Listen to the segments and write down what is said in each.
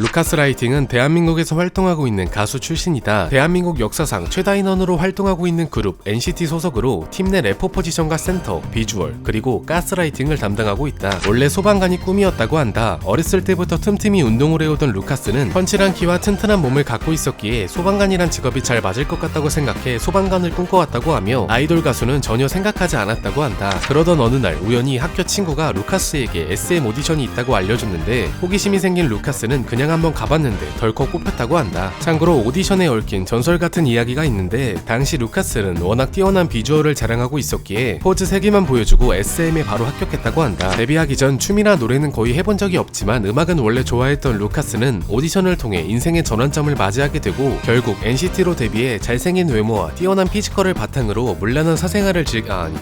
루카스 라이팅은 대한민국에서 활동하고 있는 가수 출신이다. 대한민국 역사상 최다 인원으로 활동하고 있는 그룹 NCT 소속으로 팀 내 래퍼 포지션과 센터, 비주얼, 그리고 가스라이팅을 담당하고 있다. 원래 소방관이 꿈이었다고 한다. 어렸을 때부터 틈틈이 운동을 해오던 루카스는 펀칠한 키와 튼튼한 몸을 갖고 있었기에 소방관이란 직업이 잘 맞을 것 같다고 생각해 소방관을 꿈꿔왔다고 하며 아이돌 가수는 전혀 생각하지 않았다고 한다. 그러던 어느 날 우연히 학교 친구가 루카스에게 SM 오디션이 있다고 알려줬는데 호기심이 생긴 루카스는 그냥 한번 가봤는데 덜컥 뽑혔다고 한다. 참고로 오디션에 얽힌 전설 같은 이야기가 있는데 당시 루카스는 워낙 뛰어난 비주얼을 자랑하고 있었기에 포즈 3개만 보여주고 SM에 바로 합격했다고 한다. 데뷔하기 전 춤이나 노래는 거의 해본 적이 없지만 음악은 원래 좋아했던 루카스는 오디션을 통해 인생의 전환점을 맞이하게 되고 결국 NCT로 데뷔해 잘생긴 외모와 뛰어난 피지컬을 바탕으로 물란한 사생활을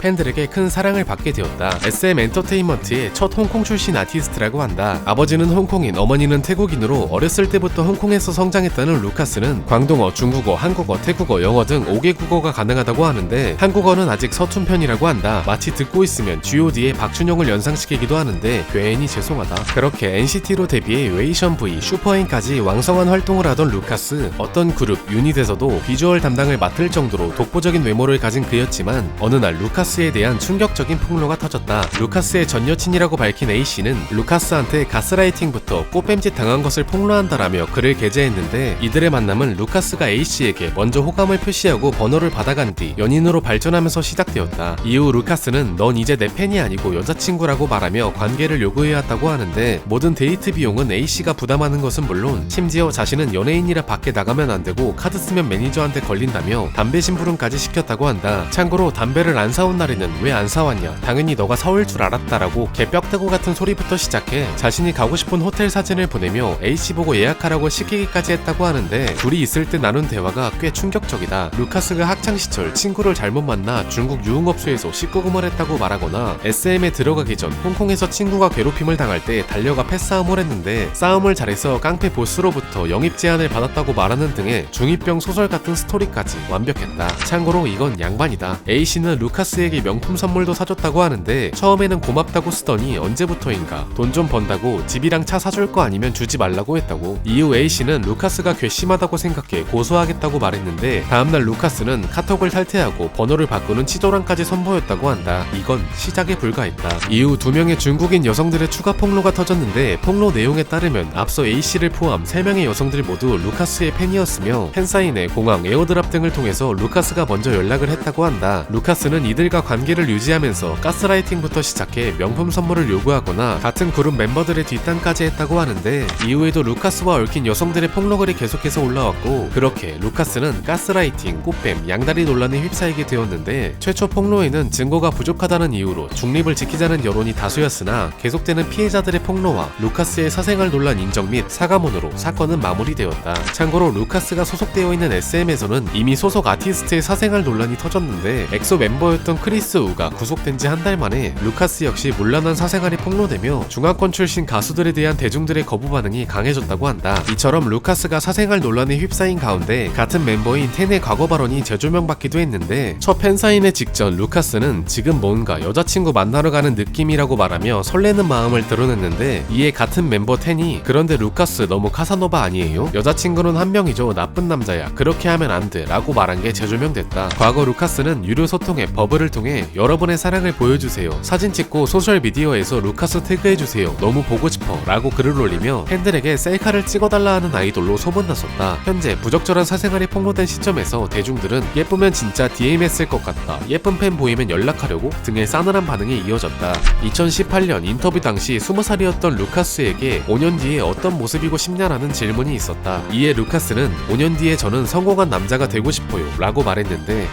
팬들에게 큰 사랑을 받게 되었다. SM 엔터테인먼트의 첫 홍콩 출신 아티스트라고 한다. 아버지는 홍콩인, 어머니는 태국인으로 어렸을 때부터 홍콩에서 성장했다는 루카스는 광동어, 중국어, 한국어, 태국어, 영어 등 5개 국어가 가능하다고 하는데 한국어는 아직 서툰 편이라고 한다. 마치 듣고 있으면 G.O.D의 박준영을 연상시키기도 하는데 괜히 죄송하다. 그렇게 NCT로 데뷔해 웨이션 V, 슈퍼엠까지 왕성한 활동을 하던 루카스. 어떤 그룹, 유닛에서도 비주얼 담당을 맡을 정도로 독보적인 외모를 가진 그였지만 어느 날 루카스에 대한 충격적인 폭로가 터졌다. 루카스의 전 여친이라고 밝힌 A씨는 루카스한테 가스라이팅부터 꽃뱀짓 당한 것을 폭로한다라며 글을 게재했는데 이들의 만남은 루카스가 A씨에게 먼저 호감을 표시하고 번호를 받아간 뒤 연인으로 발전하면서 시작되었다. 이후 루카스는 넌 이제 내 팬이 아니고 여자친구라고 말하며 관계를 요구해왔다고 하는데 모든 데이트 비용은 A씨가 부담하는 것은 물론 심지어 자신은 연예인이라 밖에 나가면 안되고 카드 쓰면 매니저한테 걸린다며 담배 심부름까지 시켰다고 한다. 참고로 담배를 안 사온 날에는 왜 안 사왔냐, 당연히 너가 사올 줄 알았다라고 개벽대고 같은 소리부터 시작해 자신이 가고 싶은 호텔 사진을 보내며 A씨 보고 예약하라고 시키기까지 했다고 하는데 둘이 있을 때 나눈 대화가 꽤 충격적이다. 루카스가 학창시절 친구를 잘못 만나 중국 유흥업소에서 19금을 했다고 말하거나 SM에 들어가기 전 홍콩에서 친구가 괴롭힘을 당할 때 달려가 패싸움을 했는데 싸움을 잘해서 깡패 보스로부터 영입 제안을 받았다고 말하는 등의 중2병 소설 같은 스토리까지 완벽했다. 참고로 이건 양반이다. A씨는 루카스에게 명품 선물도 사줬다고 하는데 처음에는 고맙다고 쓰더니 언제부터인가 돈 좀 번다고 집이랑 차 사줄 거 아니면 주지 말라고 했다고. 이후 A씨는 루카스가 괘씸하다고 생각해 고소하겠다고 말했는데 다음날 루카스는 카톡을 탈퇴하고 번호를 바꾸는 치졸함까지 선보였다고 한다. 이건 시작에 불과했다. 이후 2명의 중국인 여성들의 추가 폭로가 터졌는데 폭로 내용에 따르면 앞서 A씨를 포함 3명의 여성들 모두 루카스의 팬이었으며 팬사인회, 공항, 에어드랍 등을 통해서 루카스가 먼저 연락을 했다고 한다. 루카스는 이들과 관계를 유지하면서 가스라이팅부터 시작해 명품 선물을 요구하거나 같은 그룹 멤버들의 뒷담까지 했다고 하는데 이후에도 루카스와 얽힌 여성들의 폭로글이 계속해서 올라왔고 그렇게 루카스는 가스라이팅, 꽃뱀, 양다리 논란에 휩싸이게 되었는데 최초 폭로에는 증거가 부족하다는 이유로 중립을 지키자는 여론이 다수였으나 계속되는 피해자들의 폭로와 루카스의 사생활 논란 인정 및 사과문으로 사건은 마무리되었다. 참고로 루카스가 소속되어 있는 SM에서는 이미 소속 아티스트의 사생활 논란이 터졌는데 엑소 멤버였던 크리스 우가 구속된 지 한 달 만에 루카스 역시 문란한 사생활이 폭로되며 중앙권 출신 가수들에 대한 대중들의 거부 반응이 강해졌다고 한다. 이처럼 루카스가 사생활 논란에 휩싸인 가운데 같은 멤버인 텐의 과거 발언이 재조명받기도 했는데 첫 팬사인회 직전 루카스는 지금 뭔가 여자친구 만나러 가는 느낌이라고 말하며 설레는 마음을 드러냈는데 이에 같은 멤버 텐이 그런데 루카스 너무 카사노바 아니에요? 여자친구는 한 명이죠. 나쁜 남자야. 그렇게 하면 안 돼 라고 말한 게 재조명됐다. 과거 루카스는 유료 소통 앱 버블을 통해 여러분의 사랑을 보여주세요. 사진 찍고 소셜미디어에서 루카스 태그해주세요. 너무 보고 싶어 라고 글을 올리며 팬들에게 셀카를 찍어달라 하는 아이돌로 소문났었다. 현재 부적절한 사생활이 폭로된 시점에서 대중들은 예쁘면 진짜 DM 했을 것 같다, 예쁜 팬 보이면 연락하려고 등의 싸늘한 반응이 이어졌다. 2018년 인터뷰 당시 20살이었던 루카스에게 5년 뒤에 어떤 모습이고 싶냐라는 질문이 있었다. 이에 루카스는 5년 뒤에 저는 성공한 남자가 되고 싶어요 라고 말했는데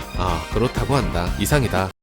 그렇다고 한다. 이상이다.